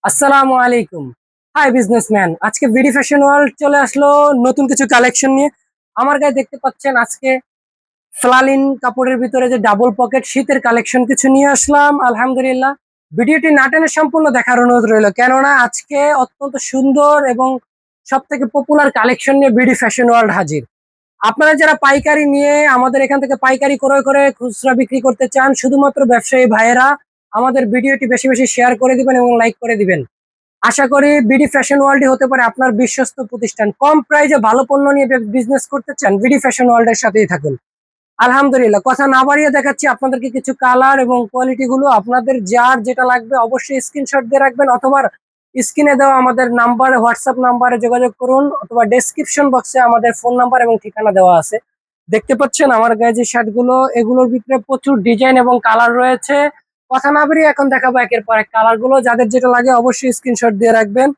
আসসালামু আলাইকুম। High businessman, আজকে বিডি ফ্যাশন ওয়ার্ল্ড চলে আসলো নতুন কিছু কালেকশন নিয়ে। আমার গায়ে দেখতে পাচ্ছেন আজকে ফ্লালিন কাপড়ের ভিতরে যে ডাবল পকেট শীতের কালেকশন কিছু নিয়ে আসলাম। আলহামদুলিল্লাহ, ভিডিওটি না টেনে সম্পূর্ণ দেখার অনুরোধ রইল, কেননা আজকে অত্যন্ত সুন্দর এবং সব থেকে পপুলার কালেকশন নিয়ে বিডি ফ্যাশন ওয়ার্ল্ড হাজির। আপনারা যারা পাইকারি নিয়ে আমাদের এখান থেকে পাইকারি ক্রয় করে খুচরা বিক্রি করতে চান, শুধুমাত্র ব্যবসায়ী ভাইয়েরা আমাদের ভিডিওটি বেশি বেশি শেয়ার করে দিবেন এবং লাইক করে দিবেন। আশা করি বিডি ফ্যাশন ওয়ার্ল্ডই হতে পারে আপনার বিশ্বস্ত প্রতিষ্ঠান। কম প্রাইজে ভালো পণ্য নিয়ে বিজনেস করতে চান, বিডি ফ্যাশন ওয়ার্ল্ডের সাথেই থাকুন। আলহামদুলিল্লাহ, কথা না বাড়িয়ে দেখাচ্ছি আপনাদেরকে কিছু কালার এবং কোয়ালিটি গুলো। আপনাদের যার যেটা লাগবে অবশ্যই স্ক্রিনশট দিয়ে রাখবেন, অথবা স্ক্রিনে দেওয়া আমাদের নাম্বারে, হোয়াটসঅ্যাপ নাম্বারে যোগাযোগ করুন, অথবা ডেসক্রিপশন বক্সে আমাদের ফোন নাম্বার এবং ঠিকানা দেওয়া আছে। দেখতে পাচ্ছেন আমার গায়ে যে শার্ট গুলো, এগুলোর ভিতরে প্রচুর ডিজাইন এবং কালার রয়েছে। কথা না বেরিয়ে এখন দেখাবো একের পর এক কালার গুলো। যাদের যেটা লাগে অবশ্যই স্ক্রিনশট দিয়ে রাখবেন।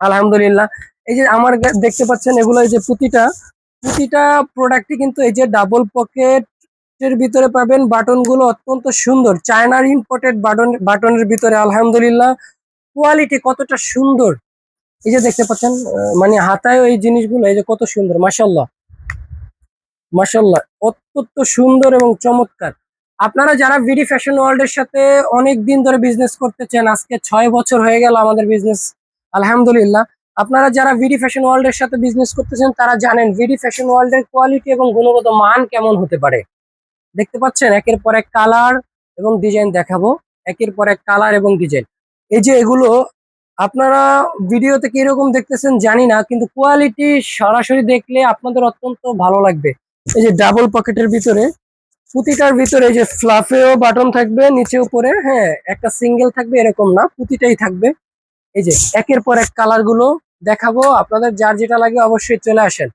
আলহামদুলিল্লাহ, এই যে আমার দেখতে পাচ্ছেন এগুলো, এই যে প্রতিটা প্রতিটা প্রোডাক্টই কিন্তু এই যে ডাবল পকেট এর ভিতরে পাবেন। বাটন গুলো অত্যন্ত সুন্দর, চায়নার ইম্পোর্টেড বাটনের ভিতরে। আলহামদুলিল্লাহ, কোয়ালিটি কতটা সুন্দর, এই যে দেখতে পাচ্ছেন। মানে হাতায় এই জিনিসগুলো, এই যে কত সুন্দর, মাশাল্লাহ মাশাল্লাহ, অত্যন্ত সুন্দর এবং চমৎকার। আপনারা যারা বিডি ফ্যাশন ওয়ার্ল্ড এর সাথে অনেক দিন ধরে বিজনেস করতেছেন, আজকে 6 বছর হয়ে গেল আমাদের বিজনেস, আলহামদুলিল্লাহ। আপনারা যারা বিডি ফ্যাশন ওয়ার্ল্ড এর সাথে বিজনেস করতেছেন তারা জানেন বিডি ফ্যাশন ওয়ার্ল্ড এর কোয়ালিটি এবং গুণগত মান কেমন হতে পারে। দেখতে পাচ্ছেন একের পর এক কালার এবং ডিজাইন দেখাবো, একের পর এক কালার এবং ডিজাইন। এই যে এগুলো আপনারা ভিডিওতে কিরকম দেখতেছেন জানি না, কিন্তু কোয়ালিটি সরাসরি দেখলে আপনাদের অত্যন্ত ভালো লাগবে। এই যে ডাবল পকেটের ভিতরে, প্রতিটার ভিতরে এই যে ফ্লাফেও বাটন থাকবে নিচে উপরে, হ্যাঁ, একটা সিঙ্গেল থাকবে এরকম না, প্রতিটাই থাকবে। এই যে একের পর এক কালার গুলো দেখাবো, আপনাদের যার যেটা লাগে অবশ্যই চলে আসেন।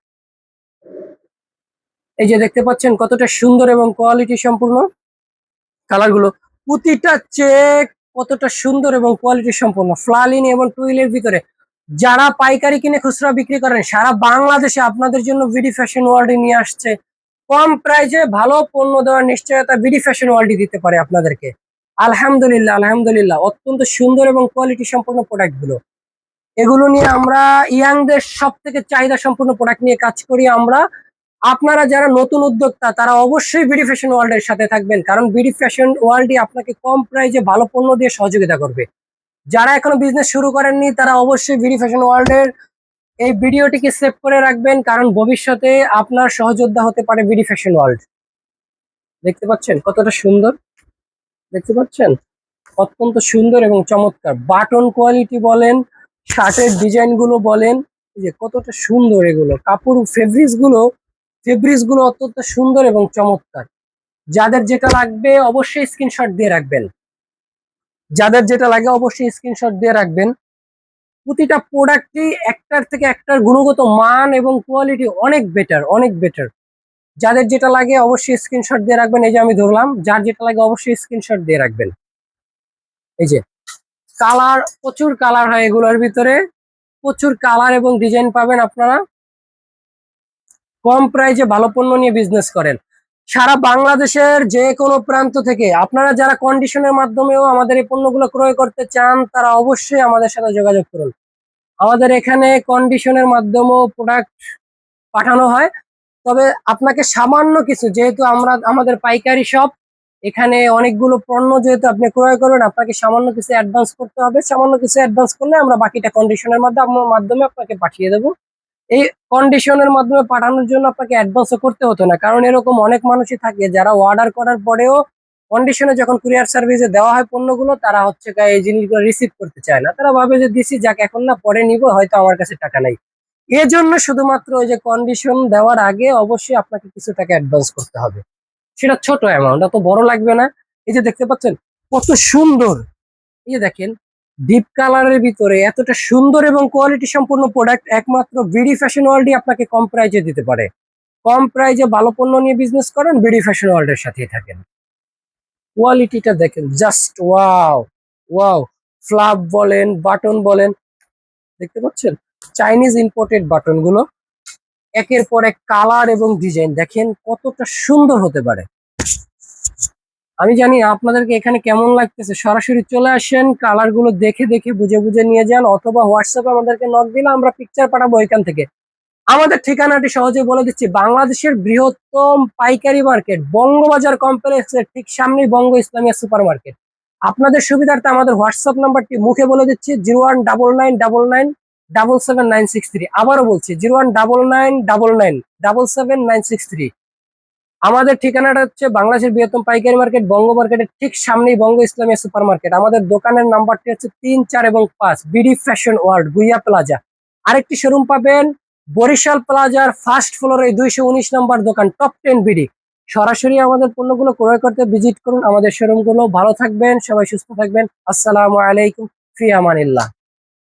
এই যে দেখতে পাচ্ছেন কতটা সুন্দর এবং কোয়ালিটি সম্পূর্ণ কালার গুলো, প্রতিটা চেক কতটা সুন্দর এবং কোয়ালিটি সম্পূর্ণ। ফ্লালিন এবং টুইলের ভিতরে যারা পাইকারি কিনে খুচরা বিক্রি করেন সারা বাংলাদেশে আপনাদের জন্য বিডি ফ্যাশন ওয়ার্ল্ড নিয়ে আসছে। কম প্রাইসে ভালো পণ্য দেওয়ার নিশ্চয়তা বিডি ফ্যাশন ওয়ার্ল্ড দিতে পারে আপনাদেরকে। আলহামদুলিল্লাহ, আলহামদুলিল্লাহ, অত্যন্ত সুন্দর এবং কোয়ালিটি সম্পূর্ণ প্রোডাক্ট গুলো। এগুলো নিয়ে আমরা ইয়াংদের সব থেকে চাহিদা সম্পূর্ণ প্রোডাক্ট নিয়ে কাজ করি আমরা। আপনারা যারা নতুন উদ্যোক্তা তারা অবশ্যই বিডি ফ্যাশন ওয়ার্ল্ড এর সাথে থাকবেন, কারণ বিডি ফ্যাশন ওয়ার্ল্ডই আপনাকে কম প্রাইসে ভালো পণ্য দিয়ে সহযোগিতা করবে। যারা এখনো বিজনেস শুরু করেননি তারা অবশ্যই বিডি ফ্যাশন ওয়ার্ল্ড এর এই ভিডিওটিকে সেভ করে রাখবেন, কারণ ভবিষ্যতে আপনার সহযোদ্ধা হতে পারে বিডি ফ্যাশন ওয়ার্ল্ড। দেখতে পাচ্ছেন কতটা সুন্দর, দেখতে পাচ্ছেন অত্যন্ত সুন্দর এবং চমৎকার। বাটন কোয়ালিটি বলেন, শার্টের ডিজাইন গুলো বলেন, এই যে কতটা সুন্দর, এগুলো কাপড় ফেব্রিক্স গুলো অত্যন্ত সুন্দর এবং চমৎকার। যাদের যেটা লাগবে অবশ্যই স্ক্রিনশট দিয়ে রাখবেন, যাদের যেটা লাগে অবশ্যই স্ক্রিনশট দিয়ে রাখবেন। প্রতিটা প্রোডাক্টই একটার থেকে একটার গুণগত মান এবং কোয়ালিটি অনেক বেটার, অনেক বেটার। যাদের যেটা লাগে অবশ্যই স্ক্রিনশট দিয়ে রাখবেন। এই যে আমি ধরলাম, যার যেটা লাগে অবশ্যই স্ক্রিনশট দিয়ে রাখবেন। এই যে কালার, প্রচুর কালার হয় এগুলোর ভিতরে, প্রচুর কালার এবং ডিজাইন পাবেন আপনারা। কম প্রাইসে ভালো পণ্য নিয়ে বিজনেস করেন সারা বাংলাদেশের যে কোনো প্রান্ত থেকে। আপনারা যারা কন্ডিশনের মাধ্যমেও আমাদের এই পণ্যগুলো ক্রয় করতে চান তারা অবশ্যই আমাদের সাথে যোগাযোগ করুন। আমাদের এখানে কন্ডিশনের মাধ্যমেও প্রোডাক্ট পাঠানো হয়। তবে আপনাকে সামান্য কিছু, যেহেতু আমাদের পাইকারি শপ, এখানে অনেকগুলো পণ্য যেহেতু আপনি ক্রয় করবেন, আপনাকে সামান্য কিছু অ্যাডভান্স করতে হবে। সামান্য কিছু অ্যাডভান্স করলে আমরা বাকিটা কন্ডিশনের মাধ্যমে আপনাকে পাঠিয়ে দেবো। এই কন্ডিশনের মাধ্যমে পাঠানোর জন্য আপনাকে অ্যাডভান্সও করতে হতো না, কারণ এরকম অনেক মানুষই থাকে যারা অর্ডার করার পরেও কন্ডিশনে যখন কুরিয়ার সার্ভিসে দেওয়া হয় পণ্যগুলো, তারা হচ্ছে এই জিনিসগুলো রিসিভ করতে চায় না। তারা ভাবে যে দিছি যাক, এখন না পরে নিব, হয়তো আমার কাছে টাকা নাই। এজন্য শুধুমাত্র ওই যে কন্ডিশন দেওয়ার আগে অবশ্যই আপনাকে কিছু টাকা অ্যাডভান্স করতে হবে। সেটা ছোট অ্যামাউন্ট, অত বড় লাগবে না। এই যে দেখতে পাচ্ছেন কত সুন্দর, এই যে দেখেন ডিপ কালারের ভিতরে এতটা সুন্দর এবং কোয়ালিটি সম্পূর্ণ প্রোডাক্ট একমাত্র বিডি ফ্যাশন ওয়ার্ল্ডই আপনাকে কম প্রাইজে দিতে পারে। কম প্রাইজে ভালো পণ্য নিয়ে বিজনেস করেন, বিডি ফ্যাশন ওয়ার্ল্ড এর সাথেই থাকেন। কোয়ালিটিটা দেখেন, জাস্ট ওয়াও, ওয়াও। ফ্লাপ বলেন, বাটন বলেন, দেখতে পাচ্ছেন চাইনিজ ইম্পোর্টেড বাটন গুলো, একের পর এক কালার এবং ডিজাইন দেখেন কতটা সুন্দর হতে পারে। আমি জানি আপনাদেরকে এখানে কেমন লাগতেছে, সরাসরি চলে আসেন, কালার গুলো দেখে দেখে বুঝে বুঝে নিয়ে যান, অথবা হোয়াটসঅ্যাপে আমাদেরকে নক দিলে আমরা পিকচার পাঠাবো এখান থেকে। আমাদের ঠিকানাটি সহজে বলে দিচ্ছি, বাংলাদেশের বৃহত্তম পাইকারি মার্কেট বঙ্গবাজার কমপ্লেক্সের ঠিক সামনেই বঙ্গ ইসলামিয়া সুপার মার্কেট। আপনাদের সুবিধার্থে আমাদের হোয়াটসঅ্যাপ নাম্বারটি মুখে বলে দিচ্ছি, 019999779763। আবারও বলছি 019999779763। আমাদের ঠিকানাটা হচ্ছে বাংলাদেশের বৃহত্তম পাইকারি মার্কেট বঙ্গ মার্কেটের ঠিক সামনেই বঙ্গ ইসলামিয়া সুপার মার্কেট। আমাদের দোকানের নাম্বারটি হচ্ছে 3, 4 এবং 5, বিডি ফ্যাশন ওয়ার্ল্ড, গুইয়া প্লাজা। আরেকটি শোরুম পাবেন বরিশাল প্লাজার ফার্স্ট ফ্লোরে 219 নম্বর দোকান, টপ 10 বিডি। সরাসরি আমাদের পণ্যগুলো ক্রয় করতে ভিজিট করুন আমাদের শোরুমগুলো। ভালো থাকবেন, সবাই সুস্থ থাকবেন। আসসালামু আলাইকুম, ফি আমানিল্লাহ।